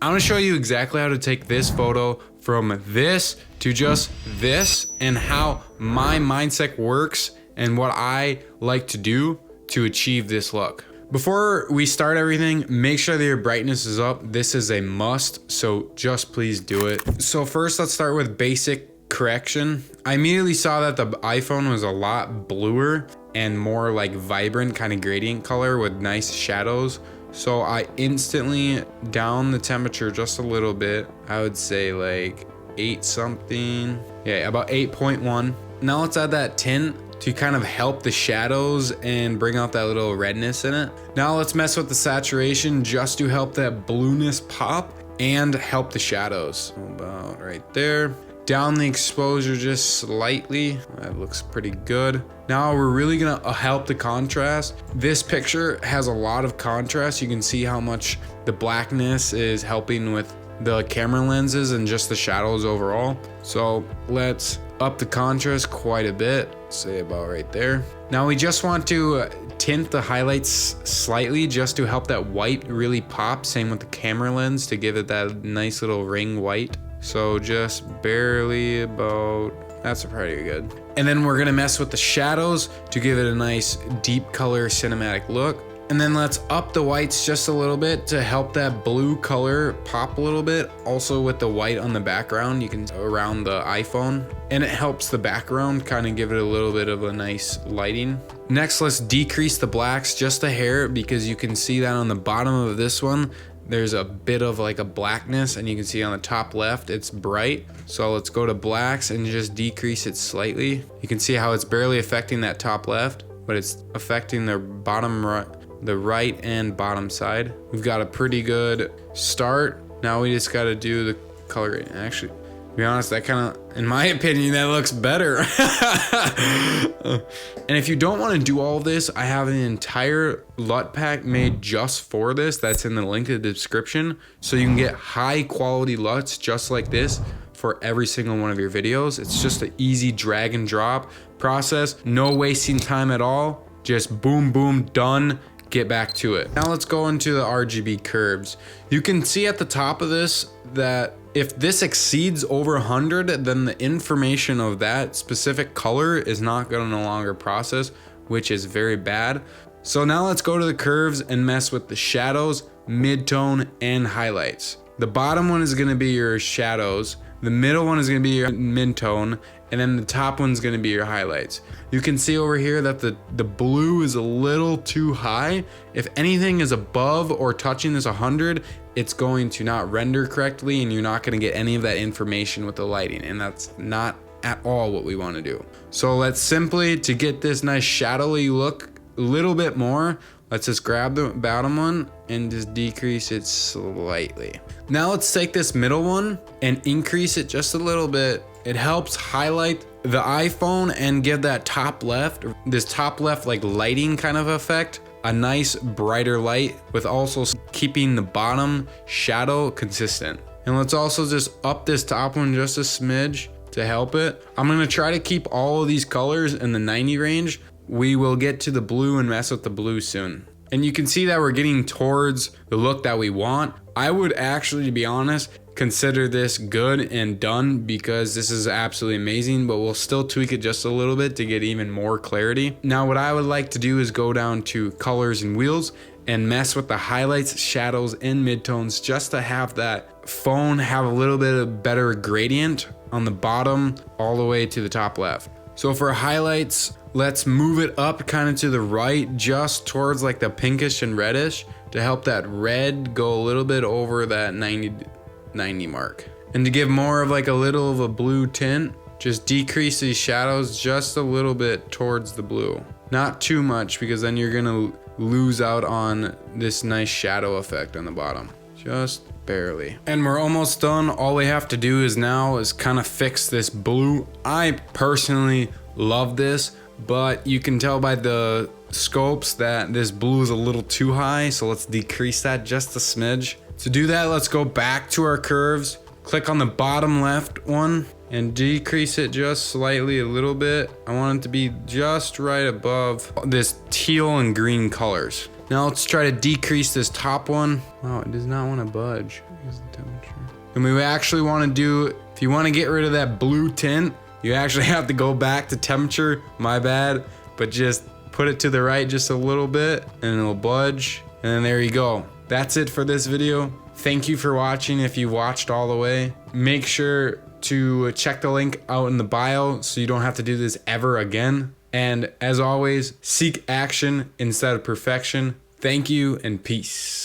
I'm gonna show you exactly how to take this photo from this to just this and how my mindset works and what I like to do to achieve this look. Before we start everything, make sure that your brightness is up. This is a must, so just please do it. So first, let's start with basic correction. I immediately saw that the iPhone was a lot bluer and more like vibrant kind of gradient color with nice shadows. So I instantly downed the temperature just a little bit. I would say like 8 something. Yeah, about 8.1. Now let's add that tint to kind of help the shadows and bring out that little redness in it. Now let's mess with the saturation just to help that blueness pop and help the shadows. About right there. Down the exposure just slightly. That looks pretty good. Now we're really gonna help the contrast. This picture has a lot of contrast. You can see how much the blackness is helping with the camera lenses and just the shadows overall. So let's up the contrast quite a bit, say about right there. Now we just want to tint the highlights slightly just to help that white really pop. Same with the camera lens to give it that nice little ring white. So just barely about, that's pretty good. And then we're gonna mess with the shadows to give it a nice deep color cinematic look. And then let's up the whites just a little bit to help that blue color pop a little bit. Also with the white on the background, you can around the iPhone, and it helps the background kind of give it a little bit of a nice lighting. Next, let's decrease the blacks just a hair because you can see that on the bottom of this one, there's a bit of like a blackness, and you can see on the top left, it's bright. So let's go to blacks and just decrease it slightly. You can see how it's barely affecting that top left, but it's affecting the bottom right. The right and bottom side. We've got a pretty good start. Now we just got to do the color gradient. Actually, to be honest, that kind of, in my opinion, that looks better. And if you don't want to do all of this, I have an entire LUT pack made just for this. That's in the link in the description. So you can get high quality LUTs just like this for every single one of your videos. It's just an easy drag and drop process. No wasting time at all. Just boom, boom, done. Get back to it. Now let's go into the RGB curves. You can see at the top of this that if this exceeds over 100, then the information of that specific color is not going to no longer process, which is very bad. So now let's go to the curves and mess with the shadows, midtone, and highlights. The bottom one is going to be your shadows. The middle one is going to be your midtone, and then the top one's going to be your highlights. You can see over here that the blue is a little too high. If anything is above or touching this 100, it's going to not render correctly, and you're not going to get any of that information with the lighting, and that's not at all what we want to do. So let's simply, to get this nice shadowy look a little bit more, let's just grab the bottom one and just decrease it slightly. Now let's take this middle one and increase it just a little bit. It helps highlight the iPhone and give that top left, this top left like lighting kind of effect, a nice brighter light with also keeping the bottom shadow consistent. And let's also just up this top one just a smidge to help it. I'm gonna try to keep all of these colors in the 90 range. We will get to the blue and mess with the blue soon. And you can see that we're getting towards the look that we want. I would actually, to be honest, consider this good and done because this is absolutely amazing, but we'll still tweak it just a little bit to get even more clarity. Now, what I would like to do is go down to colors and wheels and mess with the highlights, shadows, and midtones just to have that phone have a little bit of better gradient on the bottom all the way to the top left. So for highlights, let's move it up kind of to the right, just towards like the pinkish and reddish to help that red go a little bit over that 90 mark. And to give more of like a little of a blue tint, just decrease these shadows just a little bit towards the blue. Not too much because then you're gonna lose out on this nice shadow effect on the bottom. Just barely. And we're almost done. All we have to do is now is kind of fix this blue. I personally love this, but you can tell by the scopes that this blue is a little too high, so let's decrease that just a smidge. To do that, let's go back to our curves, click on the bottom left one and decrease it just slightly a little bit. I want it to be just right above this teal and green colors. Now let's try to decrease this top one. Wow, it does not want to budge. Is the temperature. And we actually want to do, if you want to get rid of that blue tint, you actually have to go back to temperature. My bad, but just put it to the right just a little bit and it'll budge. And then there you go. That's it for this video. Thank you for watching. If you watched all the way, make sure to check the link out in the bio so you don't have to do this ever again. And as always, seek action instead of perfection. Thank you and peace.